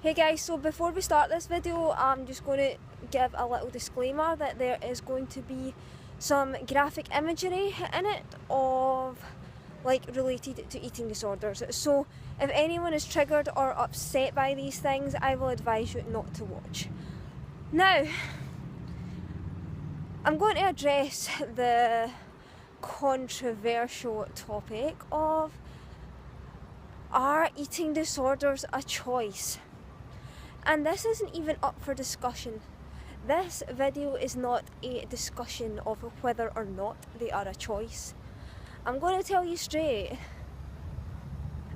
Hey guys, so before we start this video, I'm just going to give a little disclaimer that there is going to be some graphic imagery in it of related to eating disorders. So if anyone is triggered or upset by these things, I will advise you not to watch. Now, I'm going to address the controversial topic of, are eating disorders a choice? And this isn't even up for discussion. This video is not a discussion of whether or not they are a choice. I'm going to tell you straight,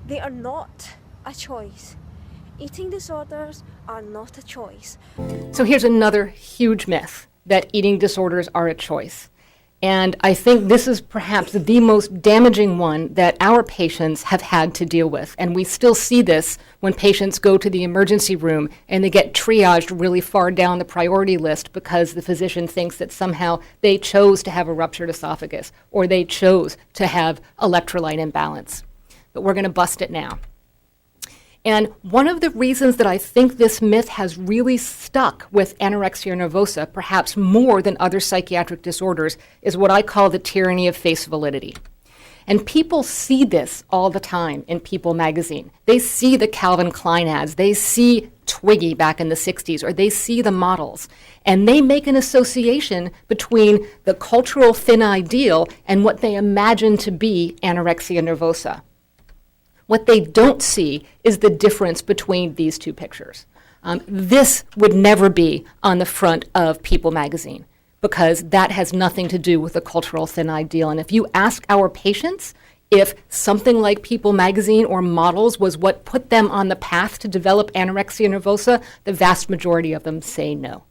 they are not a choice. Eating disorders are not a choice. So here's another huge myth, that eating disorders are a choice. And I think this is perhaps the most damaging one that our patients have had to deal with. And we still see this when patients go to the emergency room and they get triaged really far down the priority list because the physician thinks that somehow they chose to have a ruptured esophagus or they chose to have electrolyte imbalance. But we're going to bust it now. And one of the reasons that I think this myth has really stuck with anorexia nervosa, perhaps more than other psychiatric disorders, is what I call the tyranny of face validity. And people see this all the time in People magazine. They see the Calvin Klein ads, they see Twiggy back in the 60s, or they see the models, and they make an association between the cultural thin ideal and what they imagine to be anorexia nervosa. What they don't see is the difference between these two pictures. This would never be on the front of People magazine because that has nothing to do with the cultural thin ideal. And if you ask our patients if something like People magazine or models was what put them on the path to develop anorexia nervosa, the vast majority of them say no.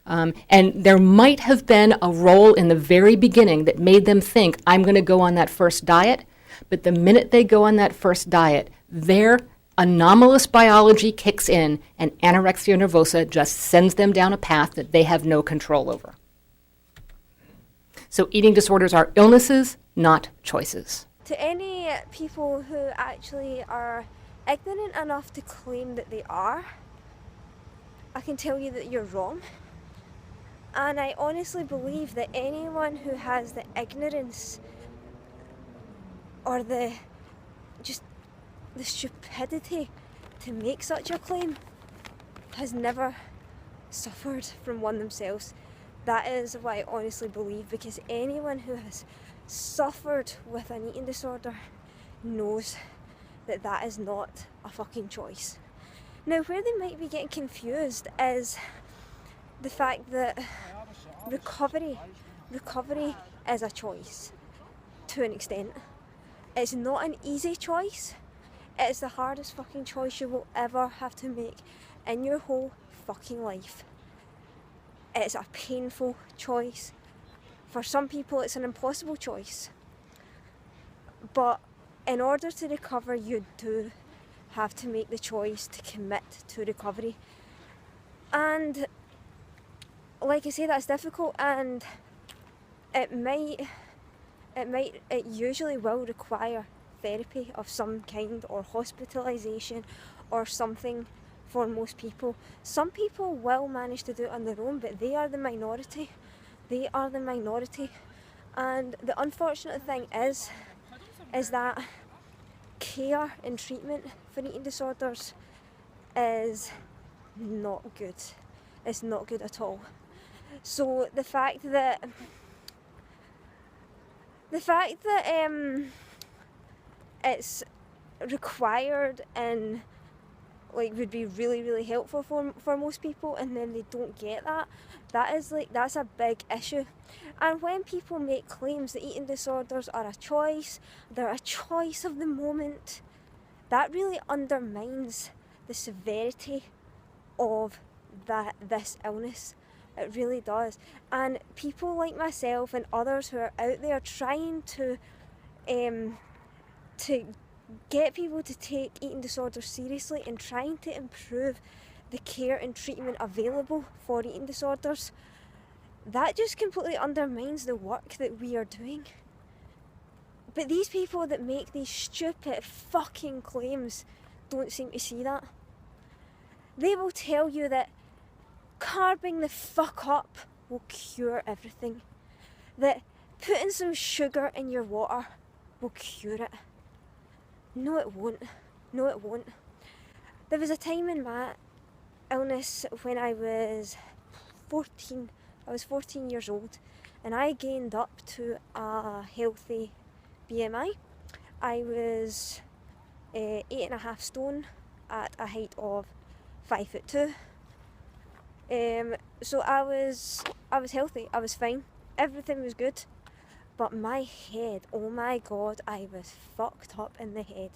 And there might have been a role in the very beginning that made them think, I'm going to go on that first diet. But the minute they go on that first diet, their anomalous biology kicks in and anorexia nervosa just sends them down a path that they have no control over. So eating disorders are illnesses, not choices. To any people who actually are ignorant enough to claim that they are, I can tell you that you're wrong. And I honestly believe that anyone who has the ignorance or the stupidity to make such a claim has never suffered from one themselves. That is what I honestly believe, because anyone who has suffered with an eating disorder knows that that is not a fucking choice. Now, where they might be getting confused is the fact that recovery is a choice to an extent. It's not an easy choice. It's the hardest fucking choice you will ever have to make in your whole fucking life. It's a painful choice. For some people, it's an impossible choice. But in order to recover, you do have to make the choice to commit to recovery. And like I say, that's difficult, and it usually will require therapy of some kind or hospitalisation or something for most people. Some people will manage to do it on their own, but they are the minority. They are the minority. And the unfortunate thing is that care and treatment for eating disorders is not good. It's not good at all. So the fact that it's required and would be really, really helpful for most people, and then they don't get that's a big issue. And when people make claims that eating disorders are a choice, they're a choice of the moment, that really undermines the severity of this illness. It really does. And people like myself and others who are out there trying to get people to take eating disorders seriously and trying to improve the care and treatment available for eating disorders, that just completely undermines the work that we are doing. But these people that make these stupid fucking claims don't seem to see that. They will tell you that carving the fuck up will cure everything. That putting some sugar in your water will cure it. No, it won't. No, it won't. There was a time in my illness when I was 14. I was 14 years old and I gained up to a healthy BMI. I was 8.5 stone at a height of 5'2". So I was healthy, I was fine, everything was good, but my head, oh my god, I was fucked up in the head.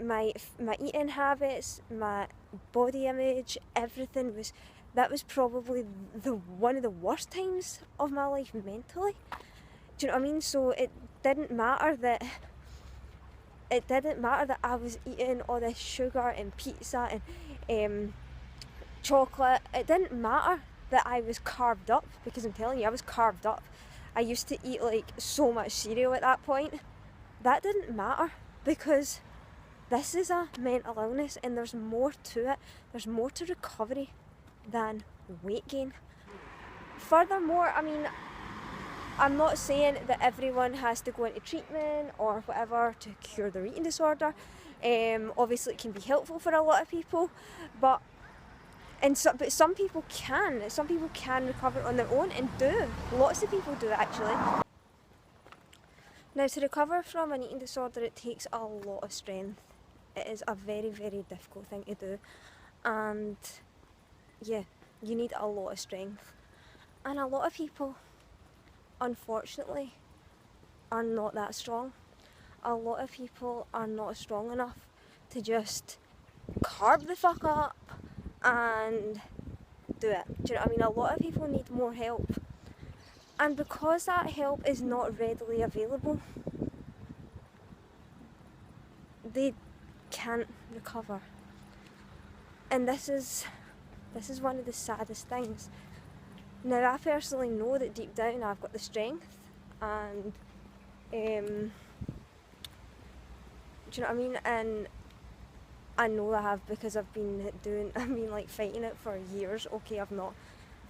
My eating habits, my body image, everything that was probably one of the worst times of my life mentally. Do you know what I mean? So it didn't matter that I was eating all this sugar and pizza and chocolate. It didn't matter that I was carved up, because I'm telling you, I was carved up. I used to eat like so much cereal at that point. That didn't matter, because this is a mental illness and there's more to it. There's more to recovery than weight gain. Furthermore, I mean, I'm not saying that everyone has to go into treatment or whatever to cure their eating disorder. Obviously it can be helpful for a lot of people, but some people can. Some people can recover on their own, and do. Lots of people do, actually. Now, to recover from an eating disorder, it takes a lot of strength. It is a very, very difficult thing to do. And yeah, you need a lot of strength. And a lot of people, unfortunately, are not that strong. A lot of people are not strong enough to just carb the fuck up and do it. Do you know what I mean? A lot of people need more help. And because that help is not readily available, they can't recover. And this is one of the saddest things. Now, I personally know that deep down I've got the strength, and do you know what I mean? And I know I have, because I've been like fighting it for years. Okay, I've not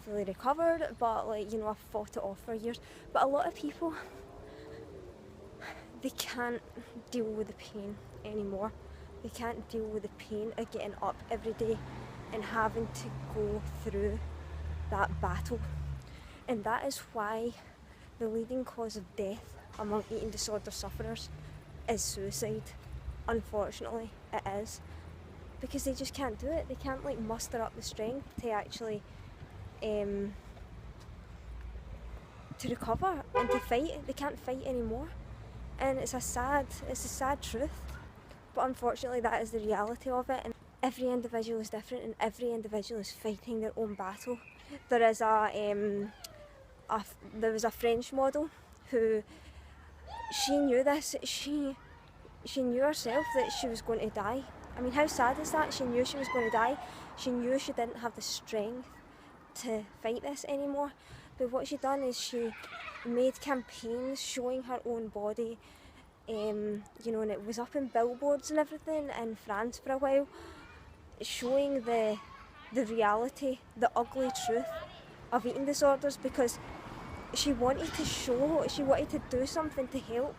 fully recovered, but like, you know, I've fought it off for years. But a lot of people, they can't deal with the pain anymore. They can't deal with the pain of getting up every day and having to go through that battle. And that is why the leading cause of death among eating disorder sufferers is suicide. Unfortunately, it is. Because they just can't do it. They can't like muster up the strength to actually to recover and to fight. They can't fight anymore. And it's a sad truth. But unfortunately, that is the reality of it. And every individual is different, and every individual is fighting their own battle. There was a French model who, she knew this. She knew herself that she was going to die. I mean, how sad is that? She knew she was going to die. She knew she didn't have the strength to fight this anymore. But what she done is she made campaigns showing her own body. You know, and it was up in billboards and everything in France for a while, showing the reality, the ugly truth of eating disorders, because she wanted to do something to help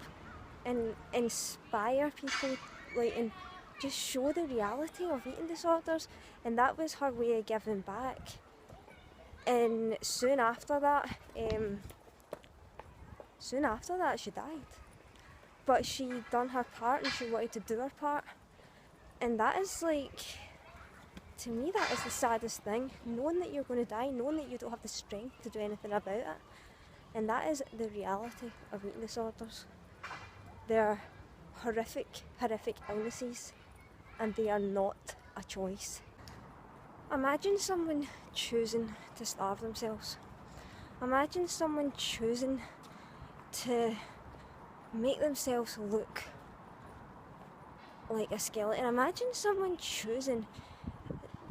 and inspire people, like, and just show the reality of eating disorders. And that was her way of giving back. And soon after that she died. But she done her part, and she wanted to do her part. And that is, like, to me, that is the saddest thing. Knowing that you're going to die, knowing that you don't have the strength to do anything about it. And that is the reality of eating disorders. They're horrific, horrific illnesses, and they are not a choice. Imagine someone choosing to starve themselves. Imagine someone choosing to make themselves look like a skeleton. Imagine someone choosing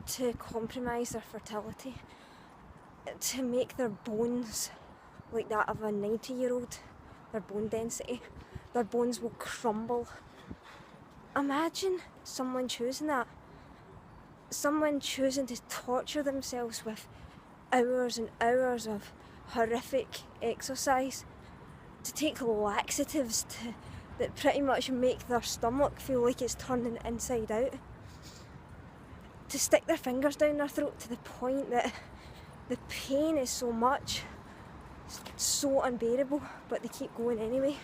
to compromise their fertility, to make their bones like that of a 90-year-old, their bone density. Their bones will crumble. Imagine someone choosing that. someone choosing to torture themselves with hours and hours of horrific exercise, to take laxatives that pretty much make their stomach feel like it's turning inside out, to stick their fingers down their throat to the point that the pain is so much, so unbearable, but they keep going anyway.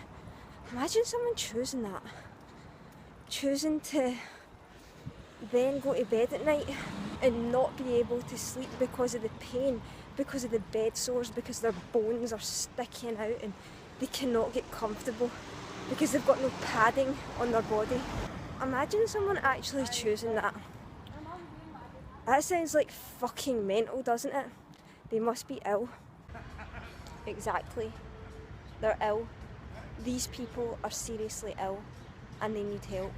Imagine someone choosing that. Choosing to then go to bed at night and not be able to sleep because of the pain, because of the bed sores, because their bones are sticking out and they cannot get comfortable because they've got no padding on their body. Imagine someone actually choosing that. That sounds like fucking mental, doesn't it? They must be ill. Exactly. They're ill. These people are seriously ill and they need help.